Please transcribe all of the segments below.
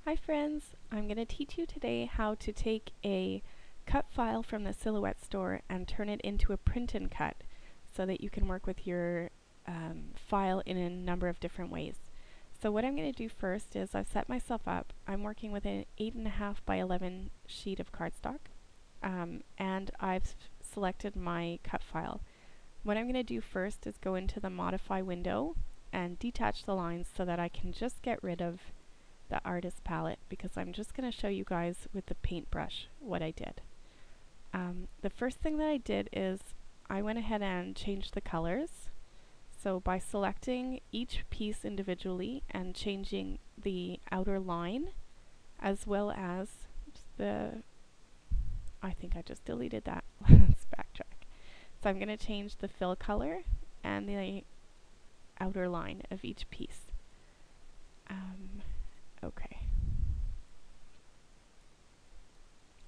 Hi friends, I'm going to teach you today how to take a cut file from the Silhouette store and turn it into a print and cut so that you can work with your file in a number of different ways. So what I'm going to do first is I've set myself up. I'm working with an 8.5 by 11 sheet of cardstock and I've selected my cut file. What I'm going to do first is go into the modify window and detach the lines so that I can just get rid of the artist palette, because I'm just going to show you guys with the paintbrush what I did. The first thing that I did is I went ahead and changed the colors. So by selecting each piece individually and changing the outer line, as well as I think I just deleted that. Let's backtrack. So I'm going to change the fill color and the outer line of each piece. Okay.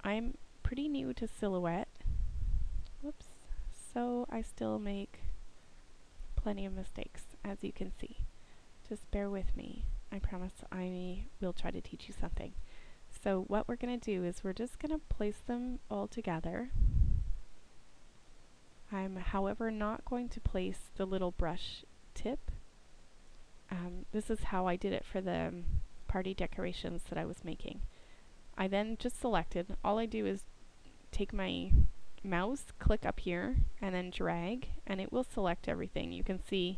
I'm pretty new to Silhouette. Whoops. So I still make plenty of mistakes, as you can see. Just bear with me. I promise I will try to teach you something. So what we're going to do is we're just going to place them all together. I'm, however, not going to place the little brush tip. This is how I did it for the party decorations that I was making. I then just selected, all I do is take my mouse, click up here, and then drag, and it will select everything. You can see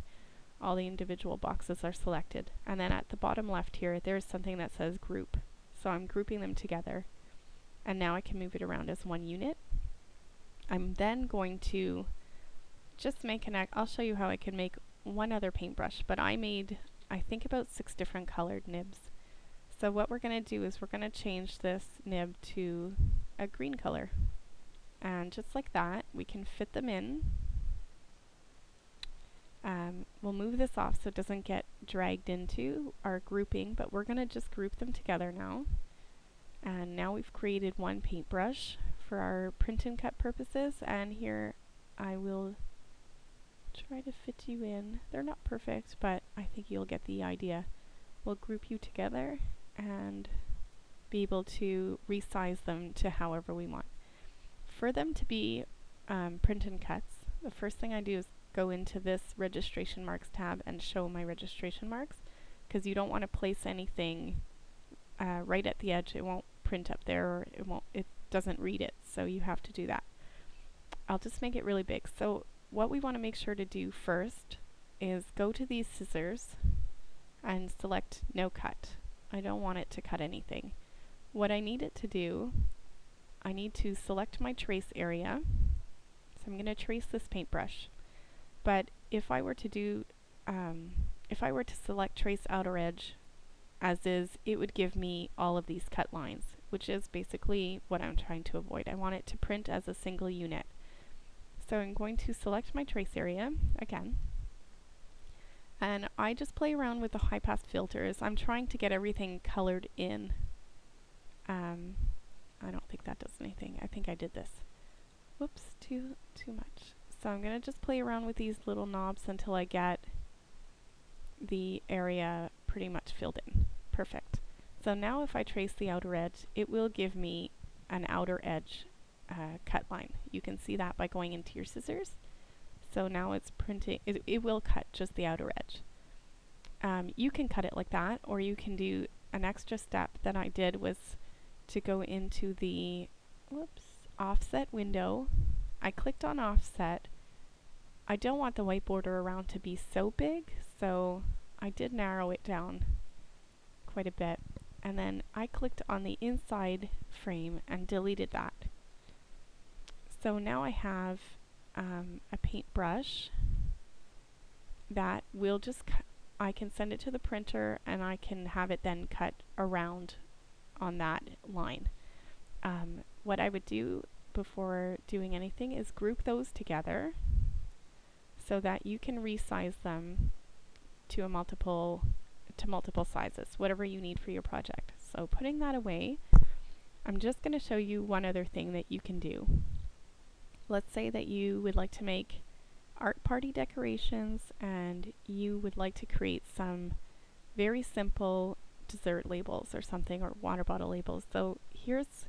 all the individual boxes are selected. And then at the bottom left here, there's something that says group. So I'm grouping them together. And now I can move it around as one unit. I'm then going to just make I'll show you how I can make one other paintbrush, but I made, I think, about 6 different colored nibs. So what we're going to do is we're going to change this nib to a green color. And just like that, we can fit them in. We'll move this off so it doesn't get dragged into our grouping, but we're going to just group them together now. And now we've created one paintbrush for our print and cut purposes, and here I will try to fit you in. They're not perfect, but I think you'll get the idea. We'll group you together and be able to resize them to however we want. For them to be print and cuts, the first thing I do is go into this registration marks tab and show my registration marks, because you don't want to place anything right at the edge. It won't print up there, or it doesn't read it, so you have to do that. I'll just make it really big. So what we want to make sure to do first is go to these scissors and select no cut. I don't want it to cut anything. What I need it to do, I need to select my trace area. So I'm going to trace this paintbrush. But if I were to do, if I were to select trace outer edge as is, it would give me all of these cut lines, which is basically what I'm trying to avoid. I want it to print as a single unit. So I'm going to select my trace area again. And I just play around with the high pass filters. I'm trying to get everything colored in. I don't think that does anything. I think I did this. Whoops, too much. So I'm going to just play around with these little knobs until I get the area pretty much filled in. Perfect. So now if I trace the outer edge, it will give me an outer edge cut line. You can see that by going into your scissors. So now it's printing, it will cut just the outer edge. You can cut it like that, or you can do an extra step that I did was to go into the offset window. I clicked on offset. I don't want the white border around to be so big, so I did narrow it down quite a bit. And then I clicked on the inside frame and deleted that. So now I have a paintbrush that will just I can send it to the printer and I can have it then cut around on that line. What I would do before doing anything is group those together so that you can resize them to multiple sizes, whatever you need for your project. So putting that away, I'm just going to show you one other thing that you can do. Let's say that you would like to make art party decorations and you would like to create some very simple dessert labels or something, or water bottle labels. So here's,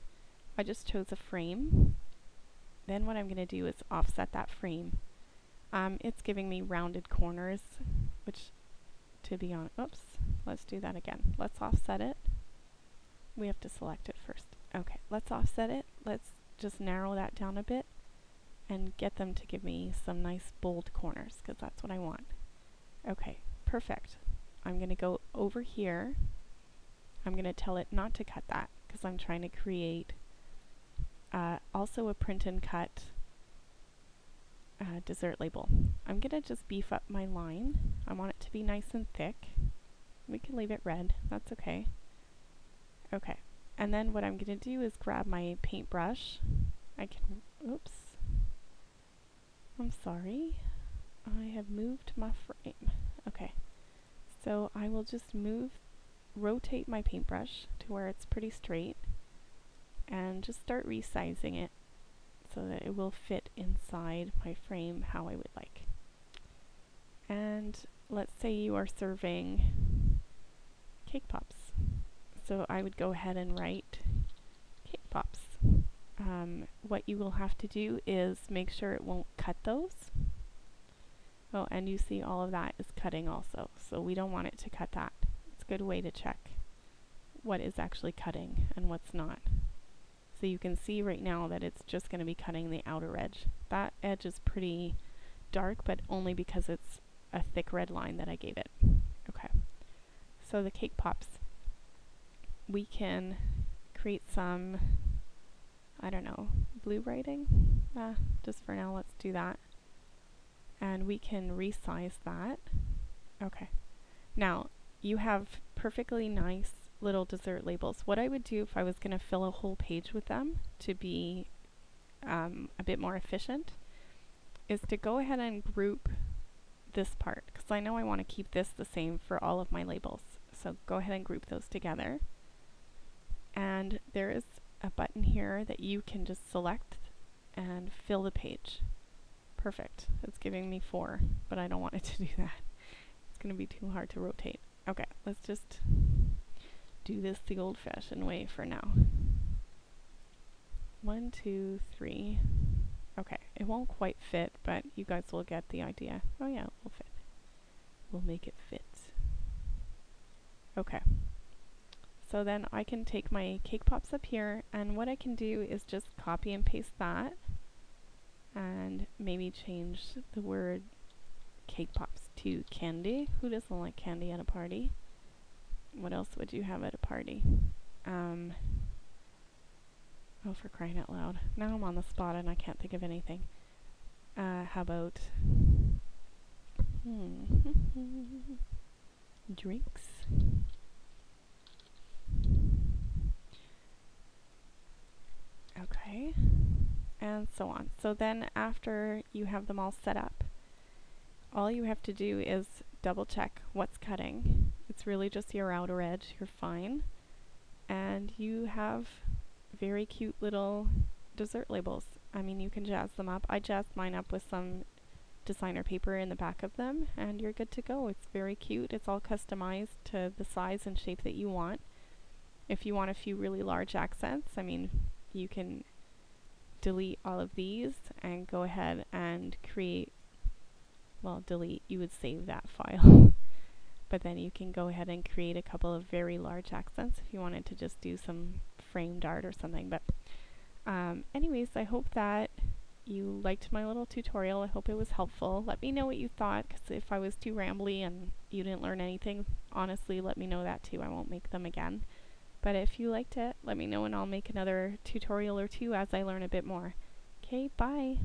I just chose a frame. Then what I'm going to do is offset that frame. It's giving me rounded corners, which, to be honest, oops, let's do that again. Let's offset it. We have to select it first. Okay, let's offset it. Let's just narrow that down a bit and get them to give me some nice bold corners, because that's what I want. Okay, perfect. I'm going to go over here. I'm going to tell it not to cut that, because I'm trying to create also a print and cut dessert label. I'm going to just beef up my line. I want it to be nice and thick. We can leave it red, that's okay. Okay, and then what I'm going to do is grab my paintbrush. I can, oops, I'm sorry, I have moved my frame. Okay, so I will just rotate my paintbrush to where it's pretty straight and just start resizing it so that it will fit inside my frame how I would like. And let's say you are serving cake pops. So I would go ahead and write cake pops. What you will have to do is make sure it won't cut those. Oh, and you see all of that is cutting also, so we don't want it to cut that. It's a good way to check what is actually cutting and what's not. So you can see right now that it's just going to be cutting the outer edge. That edge is pretty dark, but only because it's a thick red line that I gave it. Okay, so the cake pops. We can create some, I don't know, blue writing? Just for now, let's do that. And we can resize that. Okay. Now, you have perfectly nice little dessert labels. What I would do if I was going to fill a whole page with them to be a bit more efficient is to go ahead and group this part, because I know I want to keep this the same for all of my labels. So go ahead and group those together. And there is a button here that you can just select and fill the page. Perfect. It's giving me 4, but I don't want it to do that. It's going to be too hard to rotate. Okay, let's just do this the old-fashioned way for now. 1, 2, 3. Okay, it won't quite fit, but you guys will get the idea. Oh yeah, it will fit. We'll make it fit. Okay. So then I can take my cake pops up here, and what I can do is just copy and paste that, and maybe change the word cake pops to candy. Who doesn't like candy at a party? What else would you have at a party? Oh, for crying out loud. Now I'm on the spot and I can't think of anything. How about drinks? Okay, and so on. So then after you have them all set up, all you have to do is double check what's cutting. It's really just your outer edge, you're fine. And you have very cute little dessert labels. I mean, you can jazz them up. I jazzed mine up with some designer paper in the back of them, and you're good to go. It's very cute. It's all customized to the size and shape that you want. If you want a few really large accents, I mean, you can delete all of these and go ahead and create, well, delete, you would save that file. But then you can go ahead and create a couple of very large accents if you wanted to just do some framed art or something. But anyways, I hope that you liked my little tutorial. I hope it was helpful. Let me know what you thought, because if I was too rambly and you didn't learn anything, honestly, let me know that too. I won't make them again. But if you liked it, let me know and I'll make another tutorial or two as I learn a bit more. Okay, bye!